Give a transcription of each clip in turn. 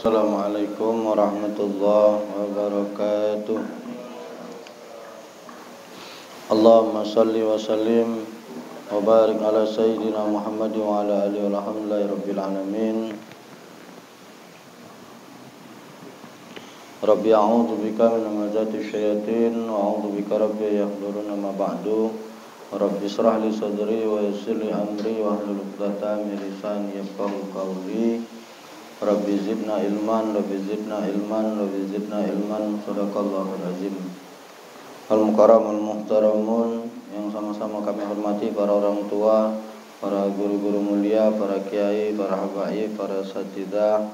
Assalamualaikum warahmatullahi wabarakatuh. Allahumma salli wa sallim wa barik ala sayyidina Muhammad wa ala alihi walhamdulillahi rabbil alamin. Rabbi a'udzu bika min hamazati syayatin wa a'udzu bika rabbi yahdurun ma ba'du. Rabbi shrah li sadri wa yassir li amri wa hlul 'uqdatam min lisani yafqahu qawli. Rabbi zidna ilman, Rabbi zidna ilman, Rabbi zidna ilman. Shadaqallahul azim. Al-mukarram al-muhtaramun, yang sama-sama kami hormati para orang tua, para guru-guru mulia, para kiai, para habaib, para satidah,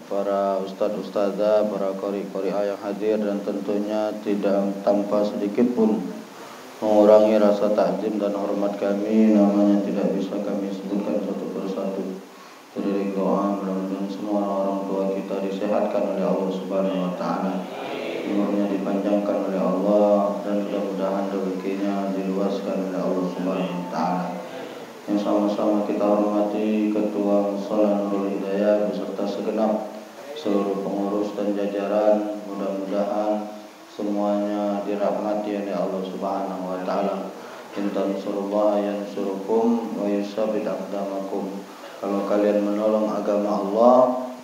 para ustadz-ustadzah, para qori-qori'ah yang hadir, dan tentunya tidak tanpa sedikit pun mengurangi rasa takzim dan hormat kami. Namanya tidak bisa kami sebutkan satu persatu. Dari doa mudah-mudahan semua orang tua kita disehatkan oleh Allah Subhanahu wa taala, umurnya dipanjangkan oleh Allah, dan mudah-mudahan rezekinya diluaskan oleh Allah Subhanahu wa taala. Yang sama-sama kita hormati Ketua Mushola Nurul Hidayah beserta segenap seluruh pengurus dan jajaran, mudah-mudahan semuanya dirahmati oleh Allah Subhanahu wa taala. In tansurullaha yansurukum wa yusabbit aqdamakum. Kalau kalian menolong agama Allah,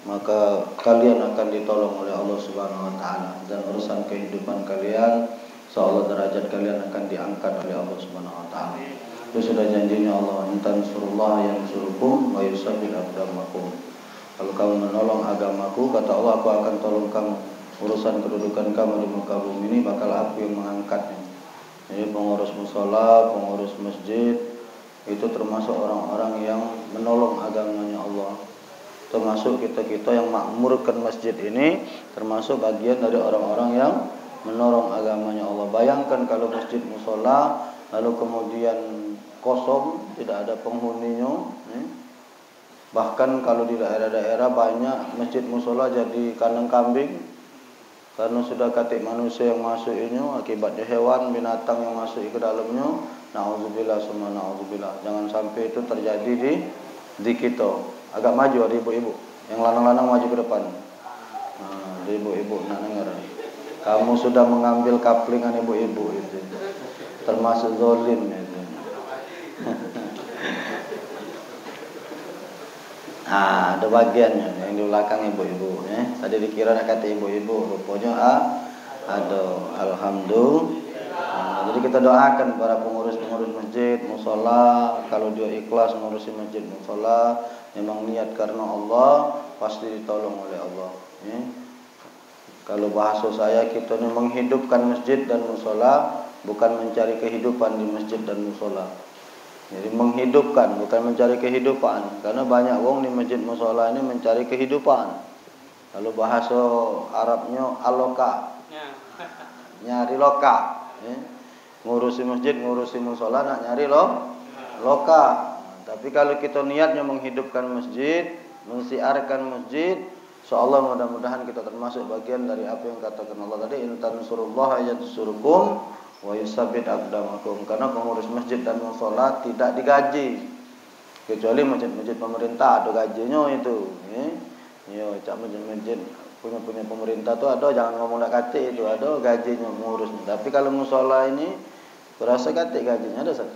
maka kalian akan ditolong oleh Allah Subhanahu wa taala, dan urusan kehidupan kalian, seolah derajat kalian akan diangkat oleh Allah Subhanahu wa taala. Itu sudah janjinya Allah, in tansurullaha yansurukum wa yusabbit aqdamakum. Kalau kamu menolong agamaku, kata Allah, aku akan tolong kamu. Urusan kedudukan kamu di muka bumi ini bakal aku yang mengangkatnya. Jadi pengurus mushola, pengurus masjid, itu termasuk orang-orang yang menolong agamanya Allah. Termasuk kita-kita yang makmurkan masjid ini, termasuk bagian dari orang-orang yang menolong agamanya Allah. Bayangkan kalau masjid mushola lalu kemudian kosong, tidak ada penghuninya. Bahkan kalau di daerah-daerah banyak masjid mushola jadi kandang kambing, karena sudah katik manusia yang masuk ini, akibatnya hewan, binatang yang masuk ke dalamnya. Na'udzubillah summa na'udzubillah. Jangan sampai itu terjadi di kita. Agak maju ada ibu-ibu, yang lanang-lanang maju ke depan. Nah, ibu-ibu nak dengar. Kamu sudah mengambil kaplingan ibu-ibu itu, termasuk zalim itu. Ada bagiannya yang di belakang ibu-ibu. Tadi dikira nak kata ibu-ibu, rupanya ada. Alhamdulillah. Jadi kita doakan para pengurus-pengurus masjid, mushola, kalau dia ikhlas ngurusi masjid mushola, memang niat karena Allah, pasti ditolong oleh Allah. Kalau bahasa saya, kita ini menghidupkan masjid dan mushola, bukan mencari kehidupan di masjid dan mushola. Jadi menghidupkan, bukan mencari kehidupan. Karena banyak orang di masjid mushola ini mencari kehidupan. Kalau bahasa Arabnya aloka, nyari loka. Ngurusi masjid, ngurusi mushola, nak nyari loka. Tapi kalau kita niatnya menghidupkan masjid, mensiarkan masjid, insyaallah mudah-mudahan kita termasuk bagian dari apa yang katakan Allah tadi, in tansurullaha yansurukum wa yusabbit aqdamakum. Karena pengurus masjid dan mushola tidak digaji, kecuali masjid-masjid pemerintah ada gajinya itu. Cak masjid-masjid punya pemerintah tu ada, jangan ngomong nak kate itu, ada gajinya mengurus. Tapi kalau mushola ini berasa kate gajinya ada satu.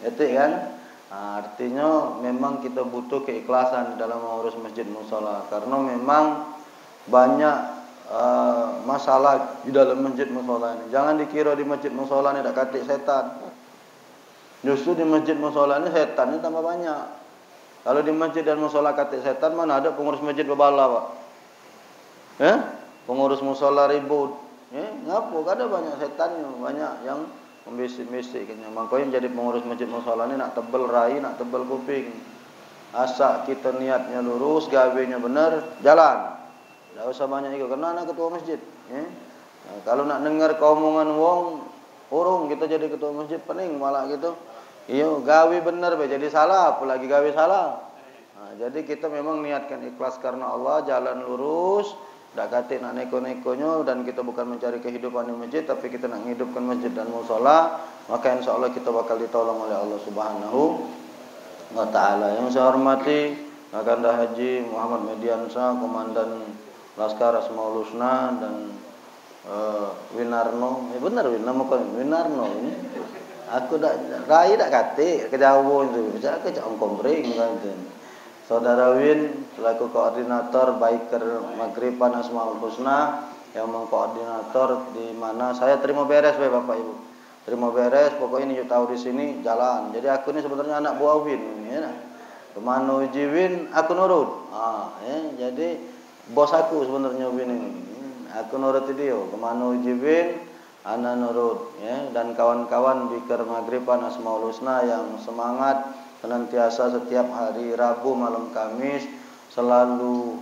Itu kan? Artinya memang kita butuh keikhlasan dalam mengurus masjid mushola, karena memang banyak masalah di dalam masjid mushola ini. Jangan dikira di masjid mushola ini tak kate setan. Justru di masjid mushola ini setan ini tambah banyak. Kalau di masjid dan mushola kate setan, mana ada pengurus masjid berbala, Pak? Pengurus mushola ribut. Ngapo? Ada banyak setannya, banyak yang membisik-bisik. Makanya jadi pengurus masjid mushola ini nak tebel rai, nak tebel kuping. Asa kita niatnya lurus, gawenya benar, jalan. Tak usah banyak ikut, karena anak ketua masjid. Kalau nak dengar keomongan wong, urung kita jadi ketua masjid pening malah gitu. Iyo gawe benar be jadi salah, apalagi gawe salah. Jadi kita memang niatkan ikhlas karena Allah, jalan lurus. Tak kata nak neko-nekonya, dan kita bukan mencari kehidupan di masjid, tapi kita nak menghidupkan masjid dan mushola, maka insya Allah kita bakal ditolong oleh Allah Subhanahu wa ta'ala. Yang saya hormati Aganda Haji Muhammad Mediansa, Komandan Laskar Asmaul Husna, dan Winarno. Benar nama kau Winarno ini. Aku dak rai dak kate ke Jawa itu. Bisa ke Cak Kombreng kan. Saudara Win selaku koordinator Biker Maghriban Asmaul Husna yang mengkoordinator, di mana saya terima beres Bapak Ibu. Terima beres, pokoknya ini tahu di sini jalan. Jadi aku ini sebenarnya anak buah Win ini ya. Kemana uji Win aku nurut. Jadi bos aku sebenarnya Win ini. Aku nurut dia. Kemana uji Win ana nurut ya, dan kawan-kawan Biker Maghriban Asmaul Husna yang semangat senantiasa setiap hari Rabu malam Kamis selalu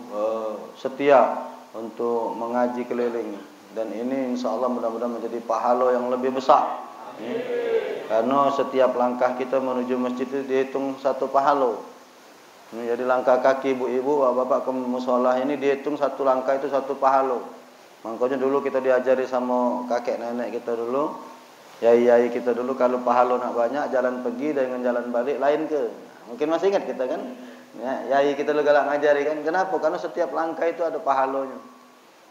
setia untuk mengaji keliling, dan ini insya Allah mudah-mudahan menjadi pahala yang lebih besar ya. Karena setiap langkah kita menuju masjid itu dihitung satu pahala. Jadi langkah kaki ibu-ibu bapak ke musola ini dihitung satu langkah itu satu pahala. Makanya dulu kita diajari sama kakek nenek kita dulu, yai-yai kita dulu, kalau pahala nak banyak jalan pergi dengan jalan balik lain ke. Mungkin masih ingat kita kan? Ya, yai kita dulu galak ngajari kan. Kenapa? Karena setiap langkah itu ada pahalanya.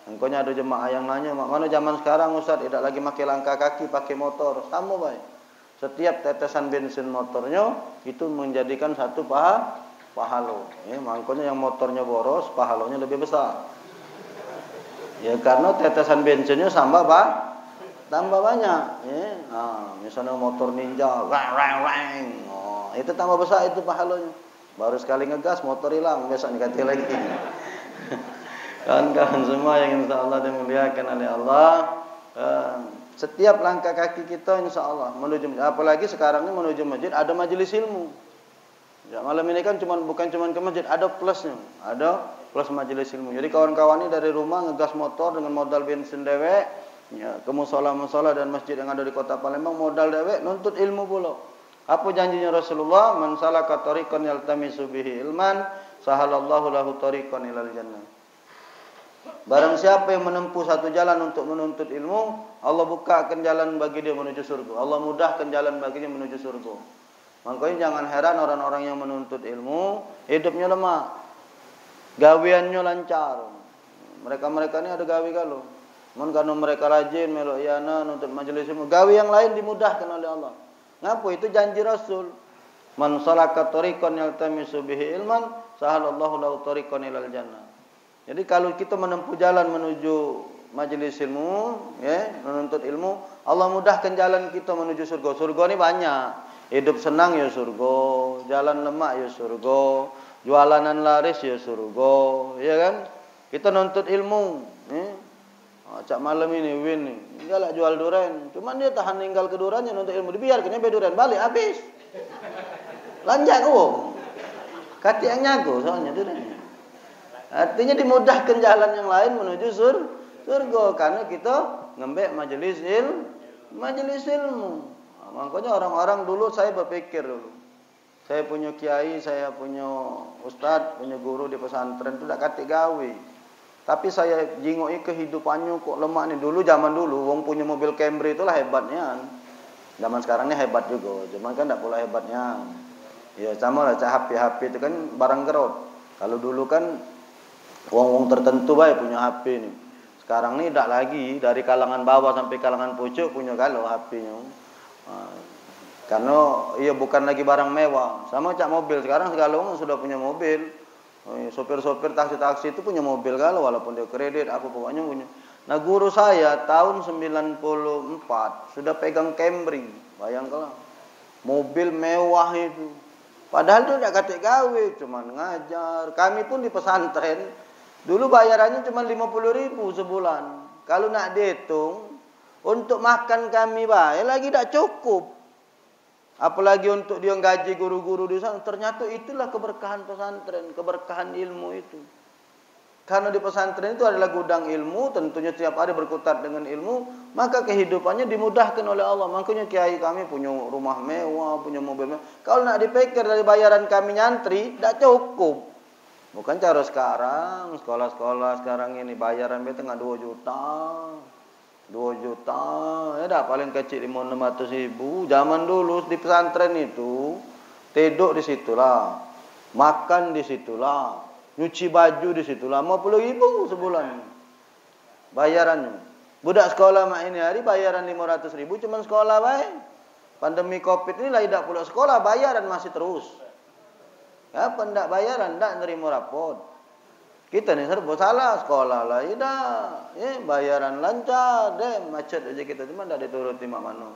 Makanya ada jemaah yang nanya, mana zaman sekarang Ustaz tidak lagi pakai langkah kaki, pakai motor. Sama baik. Setiap tetesan bensin motornya itu menjadikan satu pahala. Ya, makanya yang motornya boros pahalanya lebih besar. Ya karena tetesan bensinnya tambah banyak ya. Misalnya motor Ninja wang. Itu tambah besar itu pahalanya. Baru sekali ngegas motor hilang, besok diganti lagi. Kawan-kawan semua yang insyaallah dimuliakan oleh Allah, setiap langkah kaki kita insyaallah menuju, apalagi sekarang ini menuju masjid ada majelis ilmu. Ya, malam ini kan bukan cuma ke masjid, ada plusnya, ada plus majelis ilmu. Jadi kawan-kawan ini dari rumah ngegas motor dengan modal bensin dewek, ya, ke musola dan masjid yang ada di kota Palembang modal dewek nuntut ilmu pula. Apa janjinya Rasulullah? Man salaka tariqan yaltamisu bihi ilman, sahalallahu lahu tariqan ilal jannah. Barang siapa yang menempuh satu jalan untuk menuntut ilmu, Allah bukakan jalan bagi dia menuju surga. Allah mudahkan jalan baginya menuju surga. Makanya jangan heran orang-orang yang menuntut ilmu hidupnya lemah, gaweannya lancar. Mereka ini ada gawe kalau. Karena mereka rajin melok iyana nuntut majelis ilmu, gawe yang lain dimudahkan oleh Allah. Ngapa? Itu janji Rasul. Man salaka tariqan yaltamisu bihi ilman, sahalallahu lahu tariqan ilal jannah. Jadi kalau kita menempuh jalan menuju majelis ilmu, ya, menuntut ilmu, Allah mudahkan jalan kita menuju surga. Surga ini banyak. Hidup senang ya surga, jalan lemak ya surga, jualanan laris ya surga, ya kan? Kita nuntut ilmu, Cak malam ini Win nih, galak jual durian, cuman dia tahan tinggal ke duriannya nuntut ilmu, dibiarkan sampai durian balik habis, lanjak kok, kati yang nyago soalnya duriannya. Artinya dimudahkan jalan yang lain menuju surga karena kita ngembek majelis ilmu. Makanya orang-orang dulu saya berpikir dulu, saya punya kiai, saya punya ustad, punya guru di pesantren itu tidak kati gawe. Tapi saya jingoi kehidupannya kok lemah nih. Dulu zaman dulu, wong punya mobil Camry itulah hebatnya. Zaman sekarang ini hebat juga, cuman kan tidak pula hebatnya. Ya sama lah, HP itu kan barang gerot. Kalau dulu kan wong-wong tertentu baik punya HP nih. Sekarang ini tidak lagi, dari kalangan bawah sampai kalangan pucuk punya kalau HP-nya. Karena iya bukan lagi barang mewah. Sama cak mobil sekarang segala orang sudah punya mobil. Sopir-sopir taksi-taksi itu punya mobil kalau walaupun dia kredit apa pokoknya punya. Nah guru saya tahun 94 sudah pegang Camry. Bayangkanlah. Mobil mewah itu. Padahal dia tidak kate gawe, cuman ngajar. Kami pun di pesantren dulu bayarannya cuma 50.000 sebulan. Kalau nak dihitung untuk makan kami bayar lagi tidak cukup. Apalagi untuk dia gaji guru-guru di sana. Ternyata itulah keberkahan pesantren, keberkahan ilmu itu. Karena di pesantren itu adalah gudang ilmu, tentunya setiap hari berkutat dengan ilmu, maka kehidupannya dimudahkan oleh Allah. Makanya kiai kami punya rumah mewah, punya mobil mewah. Kalau nak dipikir dari bayaran kami nyantri, tidak cukup. Bukan cara sekarang, sekolah-sekolah sekarang ini bayaran tengah 2 juta. 2 juta, ya dah paling kecil 500.000. Zaman dulu di pesantren itu tidur di situlah. Makan di situlah, nyuci baju di situlah, 50.000 sebulan bayarannya. Budak sekolah mak ini hari bayaran 500.000 cuman sekolah baik. Pandemi Covid ini lah tidak pula sekolah, bayaran masih terus. Ya, pendak bayaran ndak nerima rapot. Kita ni serba salah, sekolah lah tidak. Ya, bayaran lancar deh, macet aja kita cuma ndak dituruti mak mano.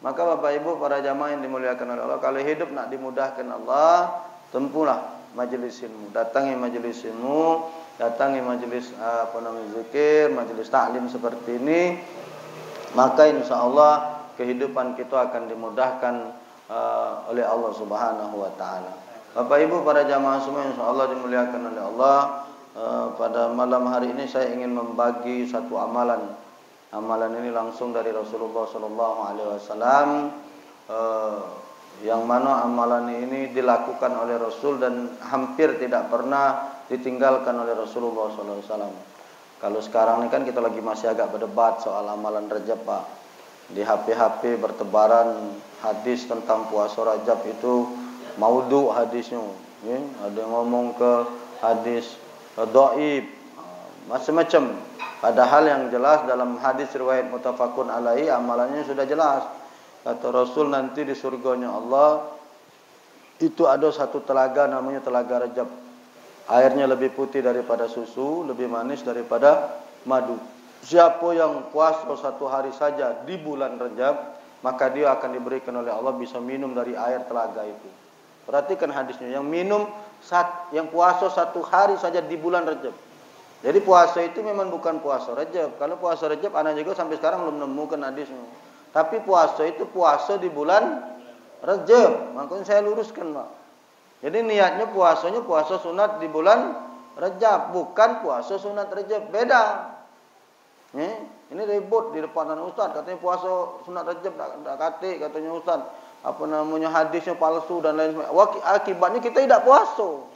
Maka Bapak Ibu para jamaah yang dimuliakan oleh Allah, kalau hidup nak dimudahkan Allah, tempuhlah majelis ilmu. Datangi majelis ilmu, datangi majelis zikir, majelis taklim seperti ini, maka insyaallah kehidupan kita akan dimudahkan oleh Allah Subhanahu wa taala. Bapak Ibu para jamaah semua insyaallah dimuliakan oleh Allah, pada malam hari ini saya ingin membagi satu amalan. Amalan ini langsung dari Rasulullah sallallahu alaihi wasallam, yang mana amalan ini dilakukan oleh Rasul dan hampir tidak pernah ditinggalkan oleh Rasulullah sallallahu alaihi wasallam. Kalau sekarang ini kan kita lagi masih agak berdebat soal amalan Rajab, Pak. Di HP-HP bertebaran hadis tentang puasa Rajab itu maudhu hadisnya. Ya, ada yang ngomong ke hadis dhaif, macam-macam. Padahal yang jelas dalam hadis riwayat muttafaqun alaihi amalannya sudah jelas. Kata Rasul nanti di surganya Allah itu ada satu telaga namanya telaga Rajab. Airnya lebih putih daripada susu, lebih manis daripada madu. Siapa yang puasa satu hari saja di bulan Rajab, maka dia akan diberikan oleh Allah bisa minum dari air telaga itu. Perhatikan hadisnya, yang yang puasa satu hari saja di bulan Rajab. Jadi puasa itu memang bukan puasa Rajab. Kalau puasa Rajab anak juga sampai sekarang belum menemukan hadisnya. Tapi puasa itu puasa di bulan Rajab. Makanya saya luruskan, Pak. Jadi niatnya puasanya puasa sunat di bulan Rajab, bukan puasa sunat Rajab. Beda. Ini ribut di depan Ustaz, katanya puasa sunat Rajab tak kate, katanya Ustaz. Hadisnya palsu dan lain sebagainya. Akibatnya kita tidak puasa.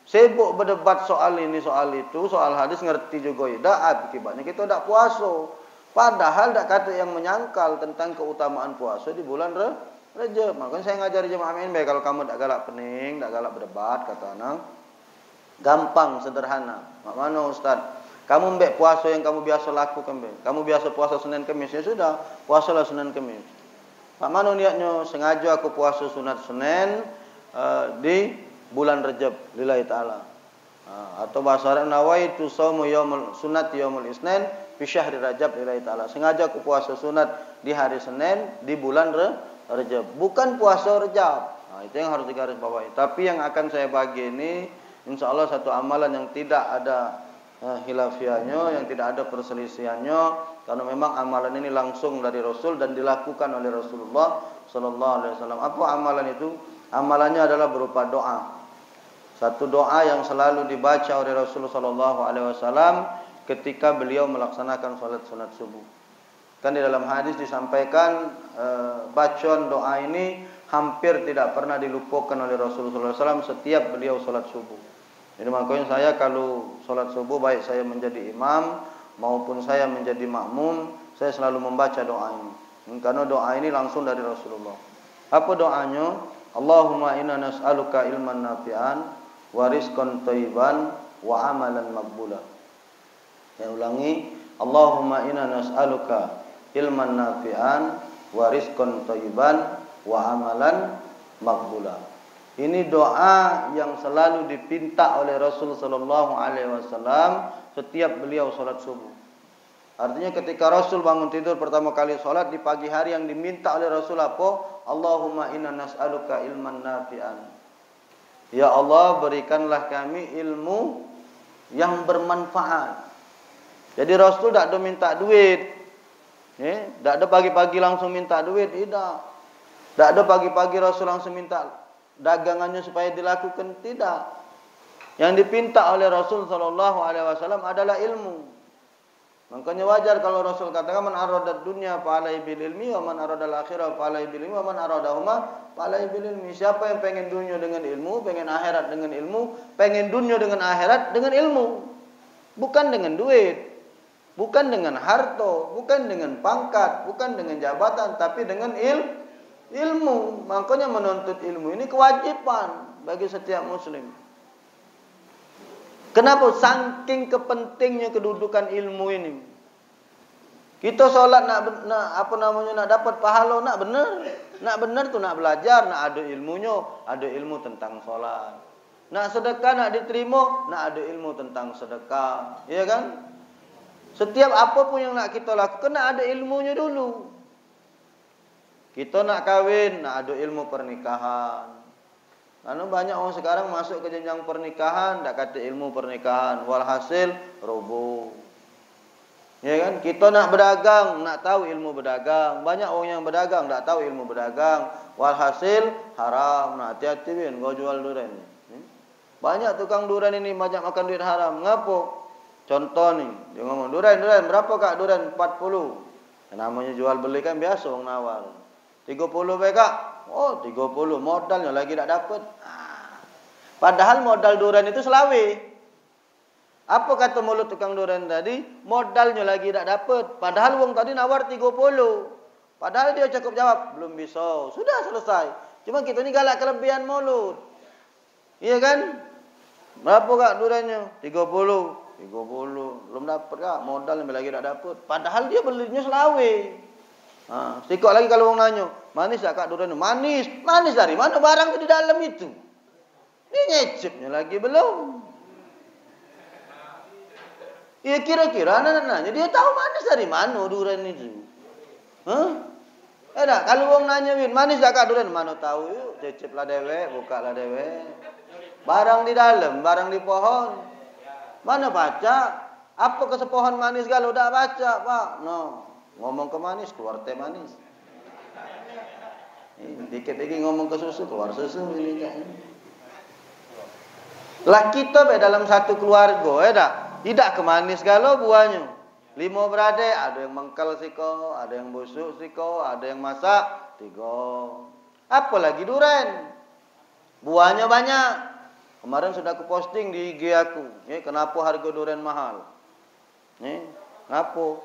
Sibuk berdebat soal ini, soal itu, soal hadis ngerti juga tidak. Akibatnya kita tidak puasa. Padahal tidak kata yang menyangkal tentang keutamaan puasa di bulan Rajab. Makanya saya ngajari jemaah ini, kalau kamu tidak galak pening, tidak galak berdebat, kata anak, gampang, sederhana. Mana Ustaz? Kamu mbak puasa yang kamu biasa lakukan, mbak. Kamu biasa puasa Senin Kamis, ya sudah, puasalah Senin Kamis. Pak Mano niatnya sengaja aku puasa sunat Senin di bulan Rajab lillahi ta'ala. Atau bahasa Arab nawaitu shaumu yaumul sunat yaumul isnin fi syahri Rajab lillahi ta'ala. Sengaja aku puasa sunat di hari Senin di bulan Rajab, bukan puasa Rajab. Itu yang harus digarisbawahi. Tapi yang akan saya bagi ini insyaallah satu amalan yang tidak ada khilafiahnya, yang tidak ada perselisihannya, karena memang amalan ini langsung dari Rasul dan dilakukan oleh Rasulullah sallallahu alaihi wasallam. Apa amalan itu? Amalannya adalah berupa doa. Satu doa yang selalu dibaca oleh Rasulullah sallallahu alaihi wasallam ketika beliau melaksanakan salat sunat subuh. Kan di dalam hadis disampaikan bacaan doa ini hampir tidak pernah dilupakan oleh Rasulullah SAW setiap beliau salat subuh. Jadi makanya saya kalau salat subuh, baik saya menjadi imam maupun saya menjadi makmum, saya selalu membaca doa ini. Karena doa ini langsung dari Rasulullah. Apa doanya? Allahumma inna nas'aluka ilman nafi'an wa rizqan thayyiban wa amalan maqbula. Saya ulangi, Allahumma inna nas'aluka ilman nafi'an wa rizqan thayyiban wa amalan maqbula. Ini doa yang selalu dipinta oleh Rasul sallallahu alaihi wasallam setiap beliau salat subuh. Artinya ketika Rasul bangun tidur pertama kali salat di pagi hari, yang diminta oleh Rasul apa? Allahumma inna nas'aluka ilman nafi'an. Ya Allah, berikanlah kami ilmu yang bermanfaat. Jadi Rasul tidak ada minta duit. Tidak ada pagi-pagi langsung minta duit, tidak. Tidak ada pagi-pagi Rasul langsung minta dagangannya supaya dilakukan, tidak. Yang dipinta oleh Rasul sallallahu alaihi wasallam adalah ilmu. Makanya wajar kalau Rasul katakan man arada dunya fa alaihi bil ilmi wa man arada al akhirah fa alaihi bil ilmi wa man aradahuma fa alaihi bil ilmi. Siapa yang pengen dunia dengan ilmu, pengen akhirat dengan ilmu, pengen dunia dengan akhirat dengan ilmu. Bukan dengan duit, bukan dengan harta, bukan dengan pangkat, bukan dengan jabatan, tapi dengan Ilmu. Makanya menuntut ilmu ini kewajiban bagi setiap muslim. Kenapa? Saking kepentingnya kedudukan ilmu ini. Kita sholat nak dapat pahala, nak benar tu nak belajar, nak ada ilmunya, ada ilmu tentang sholat. Nak sedekah nak diterima, nak ada ilmu tentang sedekah, ya kan? Setiap apapun yang nak kita lakukan, nak ada ilmunya dulu. Kita nak kahwin, nak ada ilmu pernikahan. Karena banyak orang sekarang masuk ke jenjang pernikahan, tak kata ilmu pernikahan, walhasil roboh. Ya kan? Kita nak berdagang, nak tahu ilmu berdagang. Banyak orang yang berdagang, tak tahu ilmu berdagang, walhasil haram. Nah, hati-hati bin, kau jual durian. Banyak tukang durian ini banyak makan duit haram. Ngapo? Contoh nih, dia ngomong durian, berapa kak durian? 40. Namanya jual beli kan biasa orang nawar. 30 baik kak? Oh 30, modalnya lagi tak dapat. Padahal modal durian itu selawe. Apa kata mulut tukang durian tadi? Modalnya lagi tak dapat. Padahal wong tadi nawar 30. Padahal dia cukup jawab, belum bisa. Sudah selesai. Cuma kita ni galak kelebihan mulut. Iya kan? Berapa kak duriannya? 30. Belum dapat kak, modal yang lagi tak dapat. Padahal dia belinya selawe. Sikok lagi kalau orang nanya, manis tak kak durian? Manis dari mana barang itu di dalam itu? Ini nyecipnya lagi belum. Ya kira-kira anak nanya, dia tahu manis dari mana durian itu? Kalau orang nanya, manis tak kak durian? Mana tahu yuk, cecip lah dewe, buka lah dewe. Barang di dalam, barang di pohon. Mana baca? Apa ke sepohon manis kalau dah baca, Pak? No. Ngomong ke manis, keluar teh manis. Dikit lagi ngomong ke susu, keluar susu. Lah kita dalam satu keluarga, tidak ke manis kalau buahnya. 5 beradik, ada yang mengkel siko, ada yang busuk siko, ada yang masak 3. Apalagi durian. Buahnya banyak. Kemarin sudah aku posting di IG aku. Kenapa harga durian mahal? Kenapa?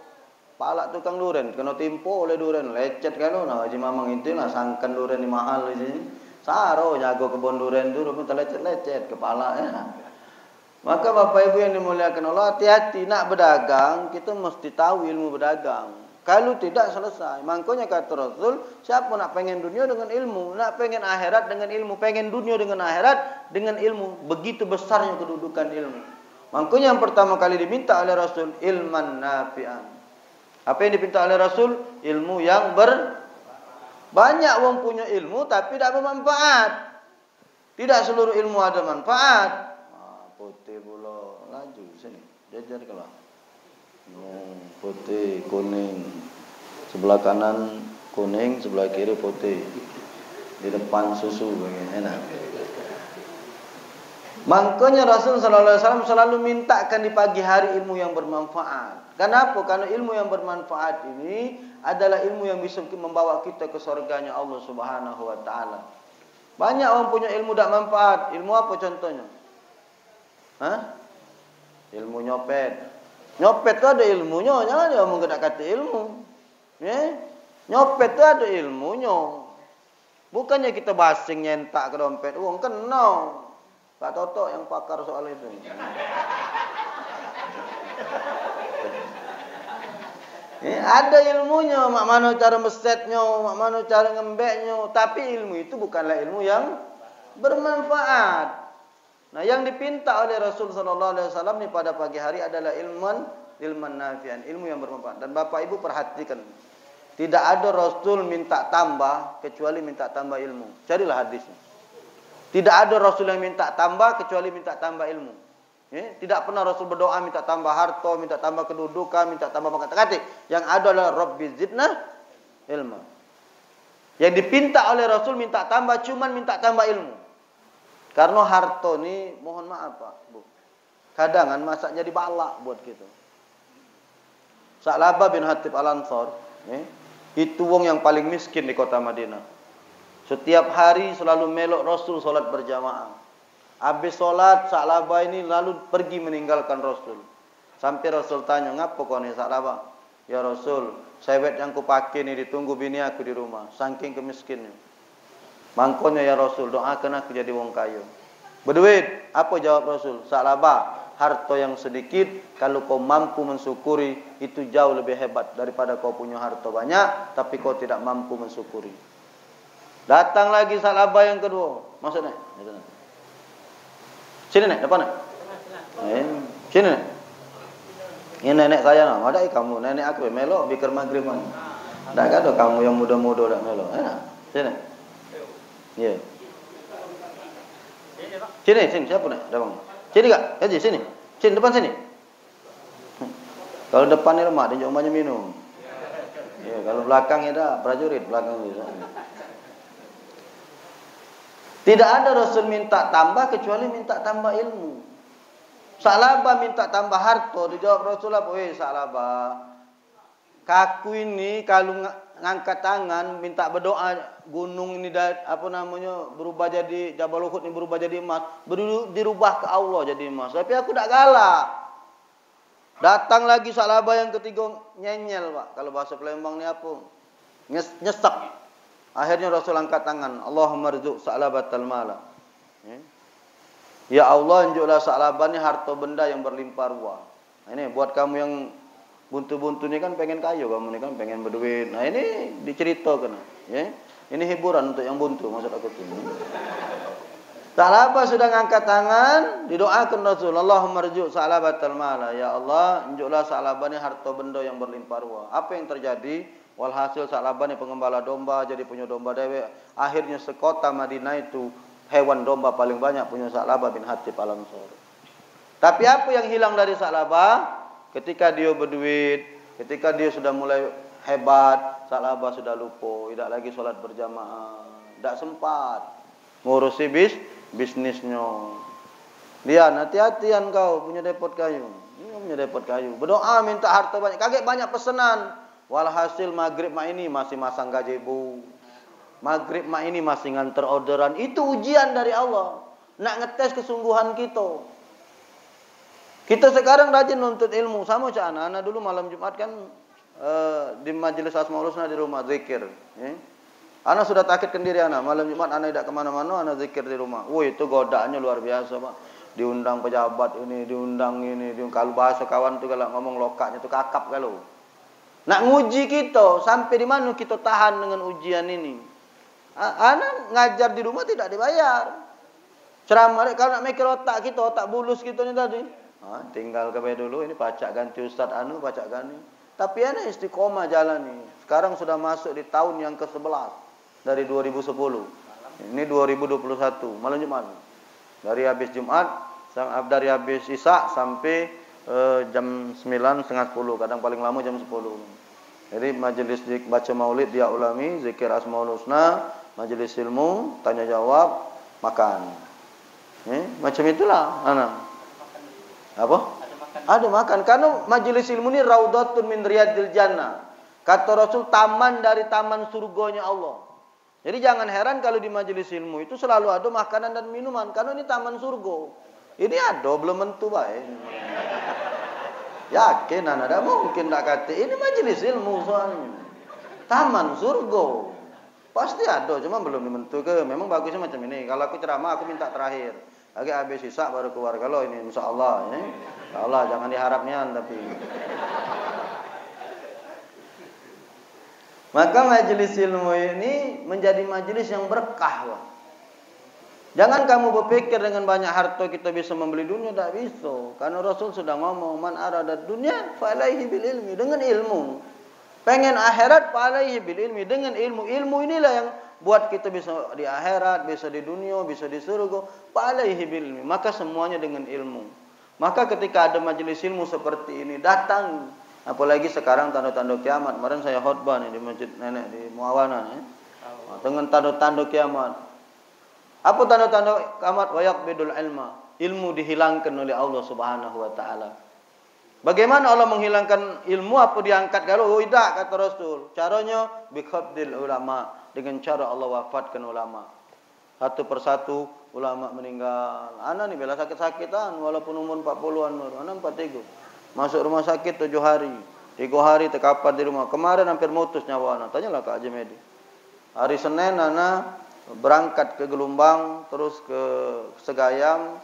Palak tukang durian kena timpo oleh durian, lecet kan? Nah, Haji Mamang itu lah sangkan durian ini mahal di sini. Saro jago kebun durian itu rupanya terlecet-lecet kepala ya. Maka Bapak Ibu yang dimuliakan Allah, hati-hati nak berdagang, kita mesti tahu ilmu berdagang. Kalau tidak selesai. Makanya kata Rasul, siapa nak pengen dunia dengan ilmu, nak pengen akhirat dengan ilmu, pengen dunia dengan akhirat dengan ilmu. Begitu besarnya kedudukan ilmu. Makanya yang pertama kali diminta oleh Rasul, ilman nafi'an. Apa yang diminta oleh Rasul? Ilmu yang banyak orang punya ilmu tapi tidak bermanfaat. Tidak seluruh ilmu ada manfaat. Putih pula, laju sini, jajar keluar. Putih, kuning. Sebelah kanan kuning, sebelah kiri putih. Di depan susu enak. Makanya Rasul sallallahu alaihi wasallam selalu mintakan di pagi hari ilmu yang bermanfaat. Kenapa? Karena ilmu yang bermanfaat ini adalah ilmu yang bisa membawa kita ke surganya Allah Subhanahu wa taala. Banyak orang punya ilmu tak manfaat. Ilmu apa contohnya? Ilmu nyopet. Nyopet tu ada ilmunya, jangan dia ngomong tak kata ilmu. Nyopet tu ada ilmunya. Bukannya kita basing nyentak ke dompet uang, kena. Pak Toto yang pakar soal itu. Ada ilmunya, mak mana cara mesetnya, mak mana cara ngembeknya, tapi ilmu itu bukanlah ilmu yang bermanfaat. Nah, yang dipinta oleh Rasul sallallahu alaihi wasallam ni pada pagi hari adalah ilman nafi'an, ilmu yang bermanfaat. Dan Bapak Ibu perhatikan, tidak ada Rasul minta tambah kecuali minta tambah ilmu. Carilah hadisnya. Tidak ada Rasul yang minta tambah kecuali minta tambah ilmu. Tidak pernah Rasul berdoa minta tambah harta, minta tambah kedudukan, minta tambah kata-kata. Yang ada adalah Rabbi zidna ilma. Yang dipinta oleh Rasul minta tambah, cuman minta tambah ilmu. Karena harta ni mohon maaf Pak, Bu. Kadangan masak jadi balak buat kita. Sa'labah bin Hatib Al-Ansar, itu wong yang paling miskin di kota Madinah. Setiap hari selalu melok Rasul solat berjamaah. Habis solat Sa'labah ini lalu pergi meninggalkan Rasul. Sampai Rasul tanya, "Ngapa kau ni Sa'labah?" "Ya Rasul, sewet yang kupakai ni ditunggu bini aku di rumah. Saking kemiskinnya. Mangkonya ya Rasul, doakan aku jadi wong kaya. Berduit, apa jawab Rasul? Salaba, harta yang sedikit, kalau kau mampu mensyukuri, itu jauh lebih hebat daripada kau punya harta banyak, tapi kau tidak mampu mensyukuri. Datang lagi salaba yang kedua. Masuk nek. Sini nek, depan nek. Sini nek. Ini nenek saya nak. Ada kamu, nenek aku melok bikir maghrib mana. Tak ada kamu yang muda-muda dak melok. Sini. Ya. Sini, siapa nek? Datang. Sini enggak? Haji sini. Sini depan sini. Kalau depan ni lemah, dia banyak minum. Ya, kalau belakang ada prajurit belakang itu. Tidak ada Rasul minta tambah kecuali minta tambah ilmu. Salaba minta tambah harta, dijawab Rasulullah, "Weh Salaba, kaku ini kalau ngangkat tangan minta berdoa gunung ini berubah jadi Jabal Uhud ini berubah jadi emas, dirubah ke Allah jadi emas. Tapi aku tak galak." Datang lagi Salaba yang ketiga nyenyel, Pak. Kalau bahasa Palembang ni apa? Nyesek. Akhirnya Rasul angkat tangan, Allahumma rzuq Sa'labatal mala. Ya Allah, unjuklah Sa'labah ni harta benda yang berlimpah ruah. Nah, ini buat kamu yang buntu-buntu ni kan pengen kaya, kamu ni kan pengen berduit. Nah, ini diceritakan. Ya. Ini hiburan untuk yang buntu, maksud aku tu. Sa'labah sudah angkat tangan, didoakan Rasul, Allahumma rzuq Sa'labatal mala. Ya Allah, unjuklah Sa'labah ni harta benda yang berlimpah ruah. Apa yang terjadi? Walhasil Sa'labah ni pengembala domba, jadi punya domba dewek. Akhirnya sekota Madinah itu hewan domba paling banyak punya Sa'labah bin Hatib al-Ansari. Tapi apa yang hilang dari Sa'labah? Ketika dia berduit, ketika dia sudah mulai hebat, Sa'labah sudah lupa, tidak lagi solat berjamaah, tidak sempat ngurusi bisnisnya. Dia hati-hatian kau punya depot kayu. Ini punya depot kayu. Berdoa minta harta banyak, kaget banyak pesanan. Walhasil maghrib mak ini masih masang gazebo. Maghrib mak ini masih nganter orderan. Itu ujian dari Allah. Nak ngetes kesungguhan kita. Kita sekarang rajin nuntut ilmu. Sama macam anak-anak dulu malam Jumat kan di majelis Asmaul Husna di rumah zikir. Anak sudah takutkan diri anak. Malam Jumat anak tidak kemana-mana, anak zikir di rumah. Wih, itu godaannya luar biasa, Pak. Diundang pejabat ini, diundang ini. Kalau bahasa kawan tu kalau ngomong lokaknya tu kakap kalau. Nak nguji kita, sampai di mana kita tahan dengan ujian ini. Anak ngajar di rumah tidak dibayar. Ceramah, kalau nak mikir otak kita, otak bulus kita ni tadi. Tinggal ke dulu, ini pacak ganti Ustaz Anu, pacak ganti. Tapi anak istiqomah jalan ni. Sekarang sudah masuk di tahun yang ke-11 dari 2010. Ini 2021, malam Jumat. Dari habis Jumat, dari habis Isya sampai jam 9, setengah 10, kadang paling lama jam 10. Jadi majelis baca maulid dia ulami, zikir Asmaul Husna, majelis ilmu, tanya jawab, makan. Macam itulah anak. Apa? Ada makan. Karena majelis ilmu ini raudatun min riyadil jannah. Kata Rasul, taman dari taman surganya Allah. Jadi jangan heran kalau di majelis ilmu itu selalu ada makanan dan minuman, karena ini taman surga. Ini ada belum tentu baik. Yakin anak, tidak mungkin tak kata ini majelis ilmu soalnya. Taman surga. Pasti ada, cuma belum dibentuk ke. Memang bagusnya macam ini. Kalau aku ceramah, aku minta terakhir. Lagi habis sisa baru keluar. Kalau ini insya Allah. Insya Allah, jangan diharapnya tapi. Maka majelis ilmu ini menjadi majelis yang berkah. Wah. Jangan kamu berpikir dengan banyak harta kita bisa membeli dunia, tak bisa. Karena Rasul sudah ngomong, man arada dunia fa alaihi bil ilmi, dengan ilmu. Pengen akhirat fa alaihi bil ilmi, dengan ilmu. Ilmu inilah yang buat kita bisa di akhirat, bisa di dunia, bisa di surga. Fa alaihi bil ilmi. Maka semuanya dengan ilmu. Maka ketika ada majelis ilmu seperti ini datang, apalagi sekarang tanda-tanda kiamat. Kemarin saya khutbah nih di Masjid Nenek di Muawana dengan tanda-tanda kiamat. Apa tanda-tanda kiamat? Wa yaqbidul ilma. Ilmu dihilangkan oleh Allah Subhanahu wa taala. Bagaimana Allah menghilangkan ilmu? Apa diangkat kalau? Oh, tidak, kata Rasul. Caranya biqabdil ulama, dengan cara Allah wafatkan ulama. Satu persatu ulama meninggal. Anak ni bela sakit-sakitan walaupun umur 40-an, anak 43. Masuk rumah sakit 7 hari. 3 hari terkapar di rumah. Kemarin hampir mutus nyawa anak. Tanyalah Kak Haji Medi. Hari Senin anak berangkat ke Gelombang, terus ke Segayam,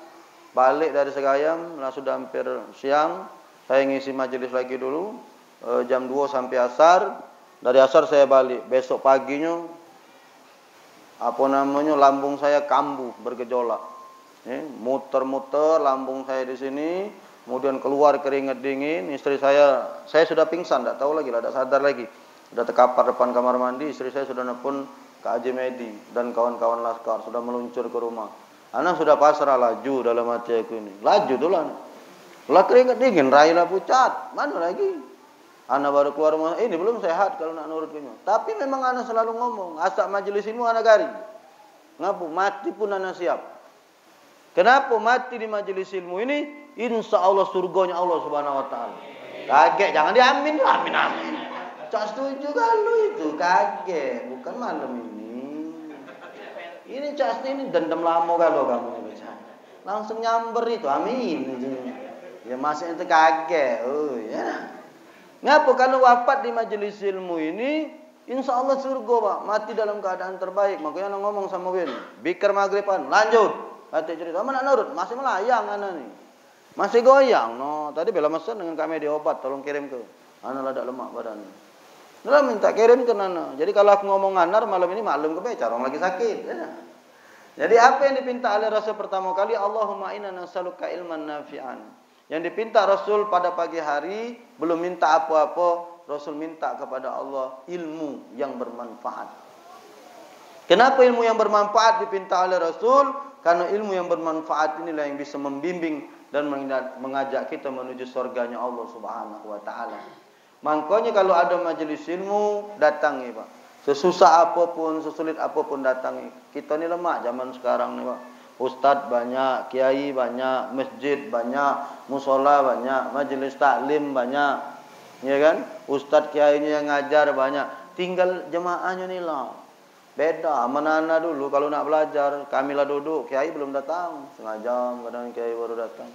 balik dari Segayam, lah sudah hampir siang. Saya ngisi majelis lagi dulu, jam 2 sampai asar. Dari asar saya balik. Besok paginya, lambung saya kambuh, bergejolak. Muter-muter lambung saya di sini. Kemudian keluar keringat dingin, istri saya sudah pingsan, tidak tahu lagi, tidak sadar lagi. Sudah terkapar depan kamar mandi, istri saya sudah nelpon Kak Haji Medi dan kawan-kawan laskar, sudah meluncur ke rumah. Anak sudah pasrah, laju dalam hati aku ini. Laju tu lah. Lah keringat dingin, railah pucat, mana lagi? Anak baru keluar rumah, ini belum sehat kalau nak nurut kenya. Tapi memang anak selalu ngomong, asak majelis ilmu anak garing. Ngapu, mati pun anak siap. Kenapa mati di majelis ilmu ini? Insya Allah surganya Allah Subhanahu Wa Taala. Kaget, jangan diamin, amin. Cak setuju kalau itu kaget, bukan malam ini. Ini cak setuju, ini dendam lama kalau kamu baca. Langsung nyamber itu, amin. Ya masih itu kaget, oh ya. Ngapa kalau wafat di majelis ilmu ini? Insya Allah surga pak, mati dalam keadaan terbaik. Makanya anak ngomong sama Win, bikar maghriban, lanjut. Hati cerita, mana nurut, masih melayang anak nih. Masih goyang, no. Tadi bela mesen dengan kami di obat, tolong kirim ke. Anak lada lemak badan. Nah, minta kirim ke Nana. Jadi kalau aku ngomong anar malam ini maklum ke beca, orang lagi sakit. Ya. Jadi apa yang dipinta oleh Rasul pertama kali? Allahumma inna nas'aluka ilman nafi'an. Yang dipinta Rasul pada pagi hari belum minta apa-apa. Rasul minta kepada Allah ilmu yang bermanfaat. Kenapa ilmu yang bermanfaat dipinta oleh Rasul? Karena ilmu yang bermanfaat inilah yang bisa membimbing dan mengajak kita menuju surganya Allah Subhanahu Wa Taala. Makanya kalau ada majelis ilmu, datangi pak. Sesusah apapun, sesulit apapun datangi. Kita ni lemah zaman sekarang ni pak. Ustadz banyak, kiai banyak, masjid banyak, musola banyak, majelis taklim banyak, ya kan? Ustadz kiainya yang ngajar banyak. Tinggal jemaahnya ni lah. Beda, mana dulu kalau nak belajar, kamilah duduk, kiai belum datang, setengah jam kadang kiai baru datang.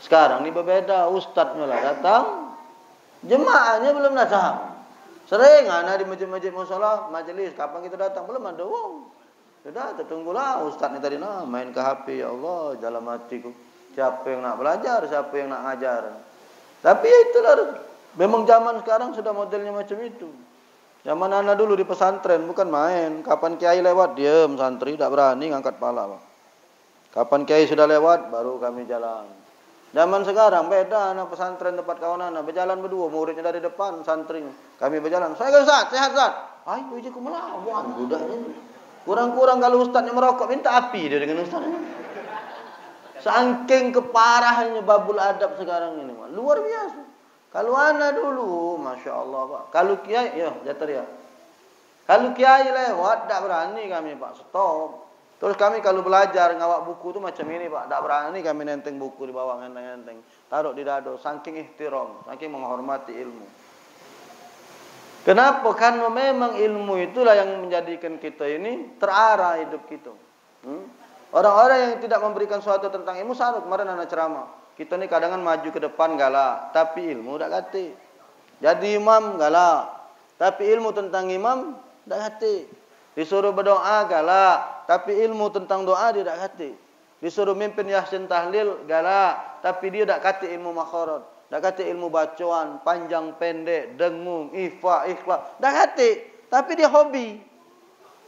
Sekarang ni berbeda, ustadznya lah datang, jemaahnya belum datang. Sering anak di masjid-masjid musola, majelis, kapan kita datang? Belum ada wong. Sudah, tertunggulah ustadz ni tadi main ke HP, ya Allah, dalam hatiku. Siapa yang nak belajar, siapa yang nak ngajar. Tapi itulah, memang zaman sekarang sudah modelnya macam itu. Zaman anak dulu di pesantren bukan main. Kapan kiai lewat diam santri, tak berani ngangkat pala. Kapan kiai sudah lewat baru kami jalan. Zaman sekarang beda, anak pesantren tempat kawan anak berjalan berdua, muridnya dari depan, santrinya. Kami berjalan. Saya Ustaz, sehat Ustaz. Ayo je ku melawan budaknya. Kurang-kurang kalau ustaznya merokok minta api dia dengan ustaznya. Saking keparahannya babul adab sekarang ini, luar biasa. Kalau anak dulu, masya Allah pak. Kalau kiai, ya jatuh ya. Kalau kiai lewat, tak berani kami pak, stop. Terus kami kalau belajar ngawak buku tu macam ini pak, tak berani kami nenteng buku di bawah nenteng, taruh di dado. Saking ihtiram, saking menghormati ilmu. Kenapa? Karena memang ilmu itulah yang menjadikan kita ini terarah hidup kita. Orang-orang yang tidak memberikan sesuatu tentang ilmu, salah kemarin anak ceramah. Kita ni kadang maju ke depan galak, tapi ilmu tak kata. Jadi imam galak, tapi ilmu tentang imam tak kata. Disuruh berdoa galak, tapi ilmu tentang doa dia tak kata. Disuruh mimpin yasin tahlil galak, tapi dia tak kata ilmu makharat, tak kata ilmu bacaan, panjang pendek, dengung, ifa, ikhlas, tak kata. Tapi dia hobi.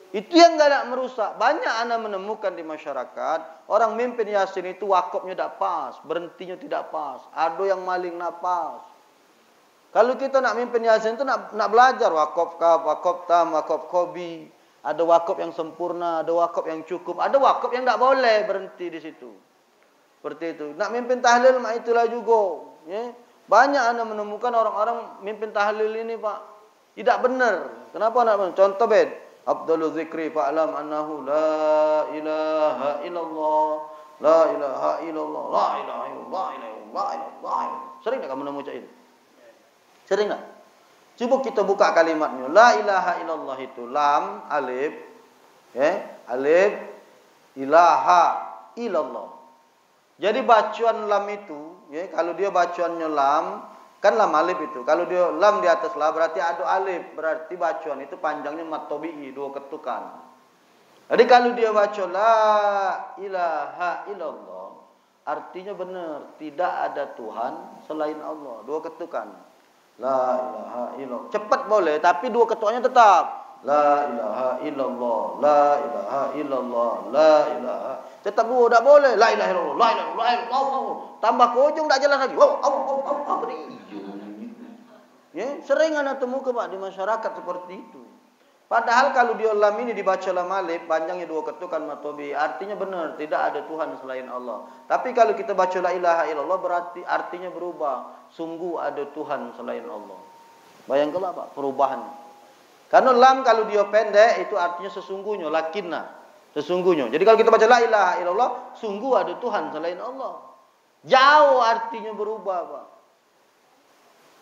Itu yang galak merusak. Banyak anak menemukan di masyarakat, orang mimpin yasin itu wakafnya tak pas, berhentinya tidak pas. Ada yang maling napas. Kalau kita nak mimpin yasin itu nak belajar wakaf kaf, wakaf tam, wakaf kobi. Ada wakaf yang sempurna, ada wakaf yang cukup, ada wakaf yang tak boleh berhenti di situ. Seperti itu. Nak mimpin tahlil mak itulah juga. Ya? Banyak anak menemukan orang-orang mimpin tahlil ini pak tidak benar. Kenapa nak benar? Contoh bed. Abdul zikri fa'lam annahu la ilaha illallah, la ilaha illallah, la ilaha illallah, la ilaha. Sering tak kamu nemu cak itu? Sering tak? Cuba kita buka kalimatnya. La ilaha illallah itu lam, alif, alif, ilaha illallah. Jadi bacaan lam itu, kalau dia bacaannya lam, Kan lam alif itu. Kalau dia lam di atas la berarti ada alif, berarti bacaan itu panjangnya mat tabi'i, 2 ketukan. Jadi kalau dia baca la ilaha illallah, artinya benar, tidak ada Tuhan selain Allah. 2 ketukan. La ilaha illallah. Cepat boleh, tapi 2 ketukannya tetap. La ilaha illallah, la ilaha illallah, la ilaha. Tetap 2, tak boleh. La ilaha illallah, la ilaha illallah. Tambah ke ujung tak jelas lagi. Apa ni? Ya, sering anak temukan Pak di masyarakat seperti itu. Padahal kalau dia lam ini dibaca lam alif, panjangnya 2 ketukan matobi, artinya benar, tidak ada Tuhan selain Allah. Tapi kalau kita baca la ilaha illallah, berarti artinya berubah. Sungguh ada Tuhan selain Allah. Bayangkanlah Pak, perubahan. Karena lam kalau dia pendek, itu artinya sesungguhnya, lakinna. Sesungguhnya. Jadi kalau kita baca la ilaha illallah, sungguh ada Tuhan selain Allah. Jauh artinya berubah Pak.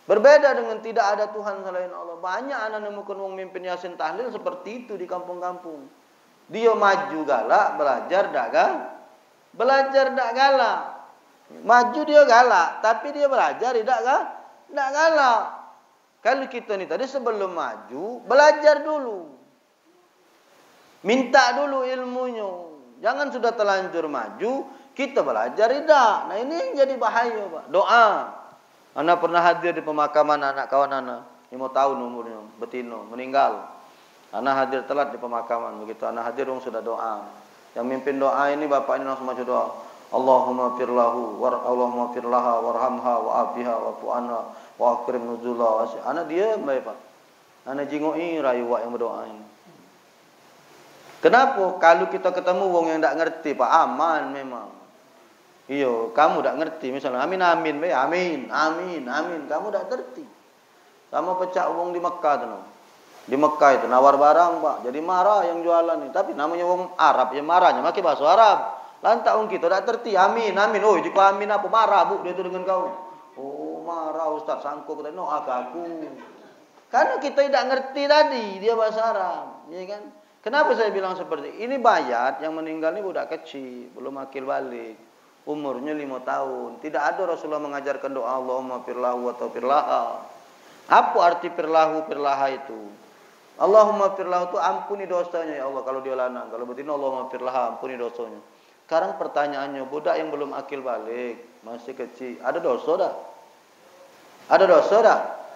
Berbeda dengan tidak ada Tuhan selain Allah. Banyak anak nemukan wong mimpin yasin tahlil seperti itu di kampung-kampung. Dia maju galak, belajar dak galak. Maju dia galak, tapi dia belajar tidak galak. Kalau kita ni tadi sebelum maju, belajar dulu. Minta dulu ilmunya. Jangan sudah terlanjur maju, kita belajar tidak. Nah ini yang jadi bahaya Pak. Doa. Anak pernah hadir di pemakaman anak kawan anak, 5 tahun umurnya, betino, meninggal. Anak hadir telat di pemakaman, begitu anak hadir dong sudah doa. Yang mimpin doa ini bapak ini langsung maju doa. Allahumma firlahu, Allahumma firlaha, warhamha, wa'afiha, wa'fu'anha, wa'akrim nuzullah. Anak dia baik Pak. Anak jingoi rayu yang berdoa ini. Kenapa? Kalau kita ketemu wong yang tak ngerti Pak, aman memang. Iyo, kamu tak ngerti misalnya amin amin be amin amin amin kamu tak ngerti. Sama pecah wong di Mekah tu. Di Mekah itu nawar barang Pak, jadi marah yang jualan ni. Tapi namanya wong Arab yang marahnya pakai bahasa Arab. Lantak wong kita tak ngerti amin amin. Oh, jika amin apa marah Bu dia tu dengan kau. Oh, marah Ustaz sangko kata no aku. Karena kita tidak ngerti tadi dia bahasa Arab, ya kan? Kenapa saya bilang seperti ini? Bayat yang meninggal ni budak kecil, belum akil balik. Umurnya 5 tahun. Tidak ada Rasulullah mengajarkan doa Allahumma firlahu atau firlaha. Apa arti firlahu firlaha itu? Allahumma firlahu itu ampuni dosanya ya Allah kalau dia lanang. Kalau betina Allahumma firlaha ampuni dosanya. Sekarang pertanyaannya, budak yang belum akil balik, masih kecil, ada dosa tak? Ada dosa tak?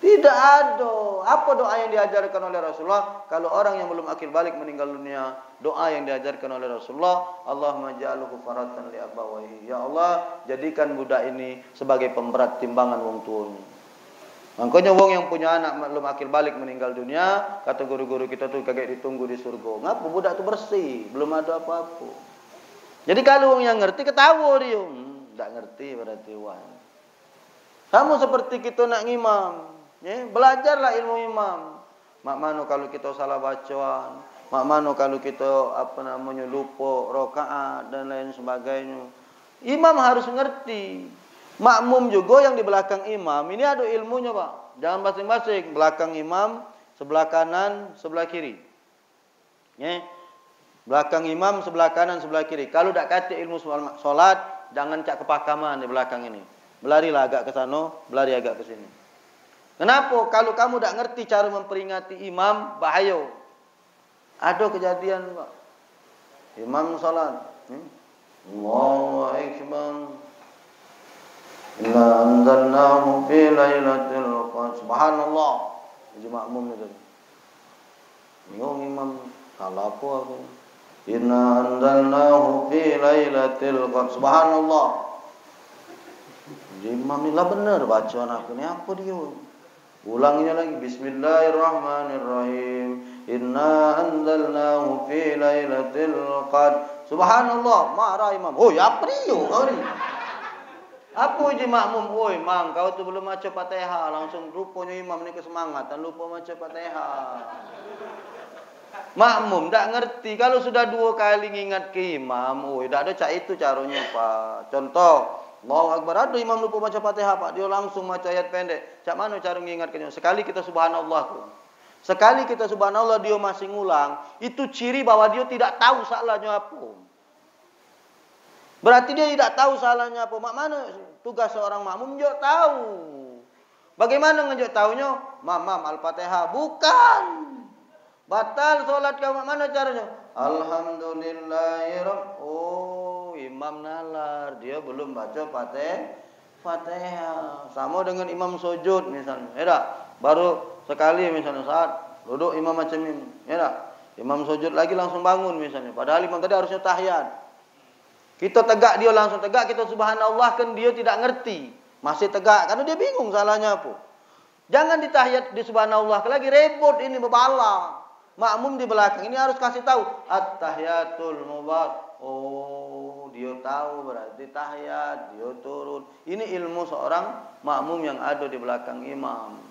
Tidak ada. Apa doa yang diajarkan oleh Rasulullah? Kalau orang yang belum akil balik meninggal dunia, doa yang diajarkan oleh Rasulullah, Allahumma ja'alhu faratan li abawaihi. Ya Allah, jadikan budak ini sebagai pemberat timbangan wong tuanya. Makanya wong yang punya anak belum akil balik meninggal dunia, kata guru-guru kita tuh kagak ditunggu di surga. Ngapa budak itu bersih, belum ada apa-apa. Jadi kalau wong yang ngerti ketawa dia. Tak ngerti berarti wah. Kamu seperti kita nak ngimam. Ya, belajarlah ilmu imam. Mak mano kalau kita salah bacaan, mak mano kalau kita lupa rakaat dan lain sebagainya. Imam harus ngerti. Makmum juga yang di belakang imam ini ada ilmunya Pak. Jangan basing-basing. Belakang imam, sebelah kanan, sebelah kiri. Ya. Belakang imam, sebelah kanan, sebelah kiri. Kalau tak kata ilmu solat, jangan cak kepakaman di belakang ini. Belarilah agak ke sana, belari agak ke sini. Kenapa? Kalau kamu tak ngerti cara memperingati imam, bahaya. Ada kejadian Pak. Imam salat. Allahu Akbar. Inna anzalnahu fi lailatul qadr. Subhanallah. Jadi makmum itu. Imam salah apa aku? Inna anzalnahu fi lailatul qadr. Subhanallah. Jadi imam ini lah benar bacaan aku ni apa dia? Ulangnya lagi Bismillahirrahmanirrahim. Inna anzalnahu fi lailatul qadr. Subhanallah, marah imam. Oh, ya apa dia? Apa je makmum? Oi, mang, kau tu belum baca Fatihah, langsung rupanya imam ni kesemangatan lupa baca Fatihah. Makmum tak ngerti. Kalau sudah 2 kali ingat ke imam, oi, tak ada cak itu caranya Pak. Contoh, Allahu Akbar, ada imam lupa baca Fatihah Pak, dia langsung baca ayat pendek. Cak mana cara mengingatkannya? Sekali kita subhanallah tu. Sekali kita subhanallah dia masih ngulang, itu ciri bahwa dia tidak tahu salahnya apa. Berarti dia tidak tahu salahnya apa. Mak mana tugas seorang makmum dia tahu. Bagaimana ngejok taunya? Mam Al-Fatihah. Bukan. Batal solat kamu. Mana caranya? Alhamdulillahirrahmanirrahim. Oh, imam nalar. Dia belum baca Fatihah. Sama dengan imam sujud misalnya. Ya tak? Baru sekali misalnya saat duduk imam macam ini. Ya tak? Imam sujud lagi langsung bangun misalnya. Padahal imam tadi harusnya tahiyat. Kita tegak, dia langsung tegak. Kita subhanallah kan dia tidak ngerti. Masih tegak. Karena dia bingung salahnya apa. Jangan ditahiyat di subhanallah. Lagi repot ini bebala. Makmum di belakang ini harus kasih tahu. At-tahiyatul mubarak. Oh, dia tahu berarti tahiyat. Dia turun. Ini ilmu seorang makmum yang ada di belakang imam.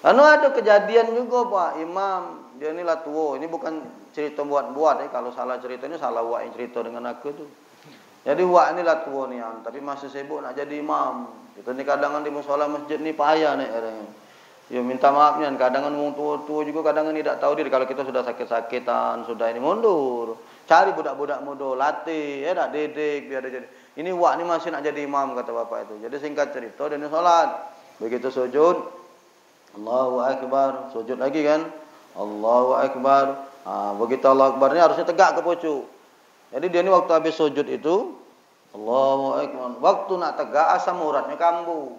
Karena ada kejadian juga Pak. Imam. Dia inilah tua. Ini bukan cerita buat-buat. Kalau salah ceritanya salah wak yang cerita dengan aku tu. Jadi wak inilah tua ni, tapi masih sibuk nak jadi imam. Kita ni kadang-kadang di musola masjid ni payah ni katanya. Ya minta maaf ni, kadang-kadang orang tua-tua juga kadang-kadang tidak tahu diri. Kalau kita sudah sakit-sakitan, sudah ini mundur. Cari budak-budak muda, latih, ya tak didik biar dia jadi. Ini wak ni masih nak jadi imam kata bapak itu. Jadi singkat cerita dia ni solat. Begitu sujud, Allahu Akbar, sujud lagi kan? Allahu Akbar. Begitu Allahu Akbar ni harusnya tegak ke pucuk. Jadi dia ni waktu habis sujud itu Allahu Akbar. Waktu nak tegak asam uratnya kambuh.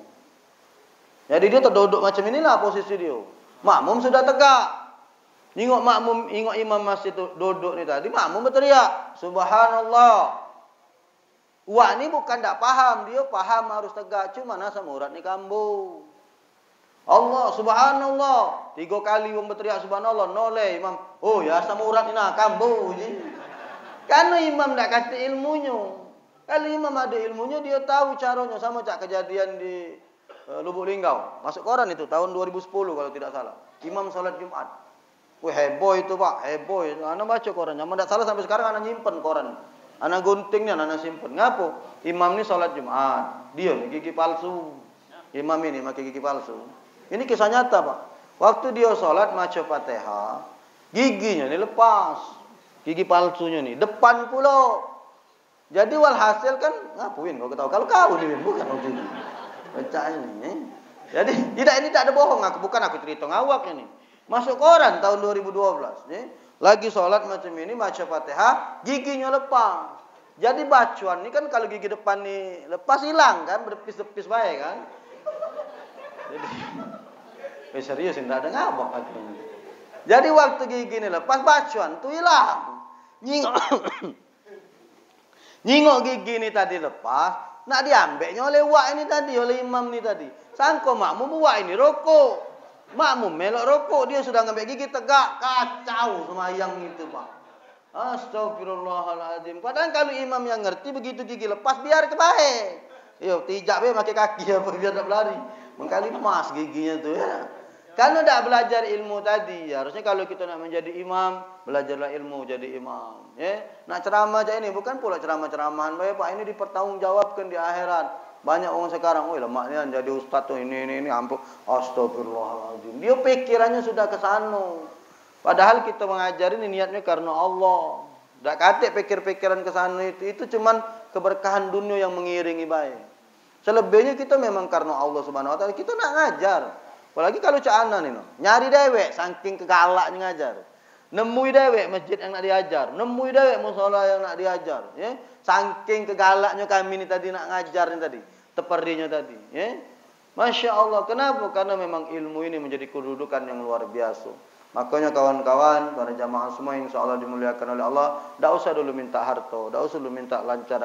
Jadi dia terduduk macam inilah posisi dia. Makmum sudah tegak. Tengok imam masih duduk ni tadi, makmum berteriak, Subhanallah. Wah ni bukan tak faham, dia faham harus tegak, cuma asam urat ni kambuh. Allah Subhanallah. 3 kali orang berteriak Subhanallah, noleh imam. Oh ya asam urat ni nak kambuh je. Karena imam tak kata ilmunya. Kalau imam ada ilmunya, dia tahu caranya. Sama cak kejadian di Lubuk Linggau. Masuk koran itu tahun 2010 kalau tidak salah. Imam salat Jumat. Wih heboh itu Pak, heboh itu. Anak baca koran. Yang tidak salah sampai sekarang anak nyimpen koran. Anak guntingnya anak simpen. Ngapo? Imam ni salat Jumat. Dia ni gigi palsu. Imam ini pakai gigi palsu. Ini kisah nyata Pak. Waktu dia salat maca Fatihah, giginya ni lepas. Gigi palsunya ni depan pula. Jadi walhasil kan ngapain kau ketahui kalau kau ni bukan waktu itu. Baca ini. Jadi ini tak ada bohong aku, bukan aku cerita ngawak ini. Masuk koran tahun 2012 ni. Lagi solat macam ini baca Fatihah, giginya lepas. Jadi bacuan ni kan kalau gigi depan ni lepas hilang kan, berdepis-depis baik kan. Jadi serius tidak ada ngawak aku. Jadi waktu gigi ni lepas bacuan tu hilang. Nyingok gigi ni tadi lepas, nak diambilnya oleh wak ini tadi, oleh imam ni tadi. Sangko makmum wak ini rokok. Makmum melok rokok, dia sudah ngambil gigi tegak, kacau semayang itu Pak. Astagfirullahaladzim. Padahal kalau imam yang ngerti begitu gigi lepas biar kebaik. Yo, tijak be pakai kaki apa biar tak berlari. Mengkali emas giginya tu ya. Kalau tidak belajar ilmu tadi, harusnya kalau kita nak menjadi imam, belajarlah ilmu jadi imam. Ya, nak ceramah aja ini bukan pula ceramah-ceramahan. Baik Pak, ini dipertanggungjawabkan di akhirat. Banyak orang sekarang, oh lemaknya jadi ustaz tuh ini ampun. Astagfirullahaladzim. Dia pikirannya sudah ke sana. Padahal kita mengajar ini niatnya karena Allah. Tak kata pikir-pikiran ke sana itu cuman keberkahan dunia yang mengiringi baik. Selebihnya kita memang karena Allah Subhanahu wa taala, kita nak ngajar. Apalagi kalau cak anak ni, nyari dewek saking kegalaknya ngajar. Nemui dewek masjid yang nak diajar, nemui dewek musola yang nak diajar, ya. Saking kegalaknya kami ni tadi nak ngajar ni tadi, teperinya tadi, ya. Masya Allah, kenapa? Karena memang ilmu ini menjadi kedudukan yang luar biasa. Makanya kawan-kawan, para jamaah semua insya Allah dimuliakan oleh Allah, tak usah dulu minta harta, tak usah dulu minta lancar,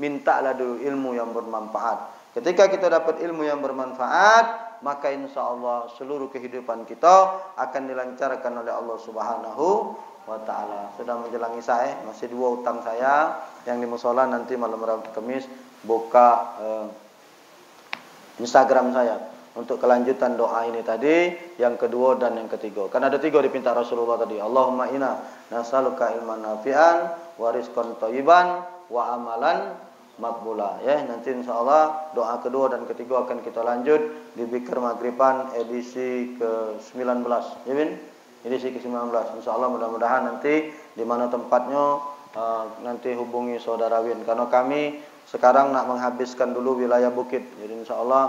mintalah dulu ilmu yang bermanfaat. Ketika kita dapat ilmu yang bermanfaat, maka insya Allah seluruh kehidupan kita akan dilancarkan oleh Allah Subhanahu wa taala. Sudah menjelang isya, masih 2 utang saya yang di musola, nanti malam Rabu Kamis buka Instagram saya untuk kelanjutan doa ini tadi, yang kedua dan yang ketiga. Karena ada 3 dipinta Rasulullah tadi. Allahumma inna nas'aluka ilman nafi'an wa rizqan thayyiban wa amalan makbula. Ya, nanti insyaallah doa kedua dan ketiga akan kita lanjut di Zikir Maghriban edisi ke-19. Ya, Bin? Edisi ke-19. Insyaallah mudah-mudahan nanti di mana tempatnya nanti hubungi saudara Win, karena kami sekarang nak menghabiskan dulu wilayah bukit. Jadi insyaallah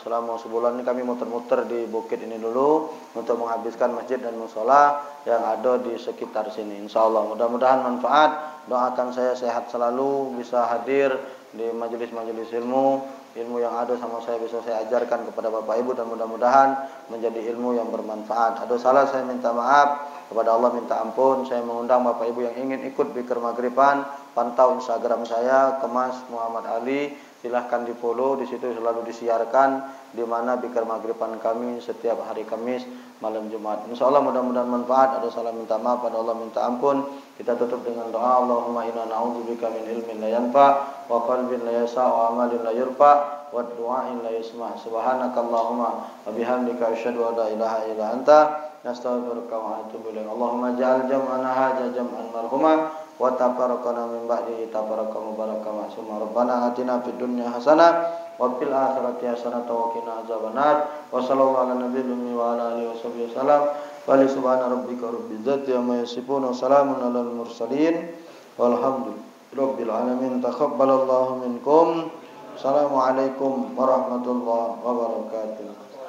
selama sebulan ini kami muter-muter di bukit ini dulu untuk menghabiskan masjid dan musola yang ada di sekitar sini. Insyaallah mudah-mudahan manfaat. Doakan saya sehat selalu, bisa hadir di majelis-majelis ilmu yang ada sama saya bisa saya ajarkan kepada Bapak Ibu dan mudah-mudahan menjadi ilmu yang bermanfaat. Ada salah saya minta maaf, kepada Allah minta ampun. Saya mengundang Bapak Ibu yang ingin ikut Bikir Maghriban, pantau Instagram saya Kemas Muhammad Ali. Silahkan di follow, di situ selalu disiarkan di mana Bikir Maghriban kami setiap hari Kamis malam Jumat. Insyaallah mudah-mudahan manfaat. Ada salah minta maaf, pada Allah minta ampun. Kita tutup dengan doa. Allahumma inna na'udzubika min ilmin la yanfa wa qalbin la yasa wa amalin la yurfa wa du'ain la yusma. Subhanakallahumma wa bihamdika asyhadu an la ilaha illa anta nastaghfiruka wa atubu ilaik. Allahumma ja'al jam'ana hadza jam'an marhuma wa tabarakana min ba'dihi tabarakan mubarakan ma'suma. Rabbana atina fid dunya hasanah wa fil akhirati hasanah wa qina azabannar. Wa sallallahu ala nabiyil ummi wa ala alihi washabihi wasallam. Wa subhana rabbika rabbil izzati amma yasifun wa salamun alal mursalin walhamdulillahi rabbil alamin. Taqabbalallahu minkum. Assalamualaikum warahmatullahi wabarakatuh.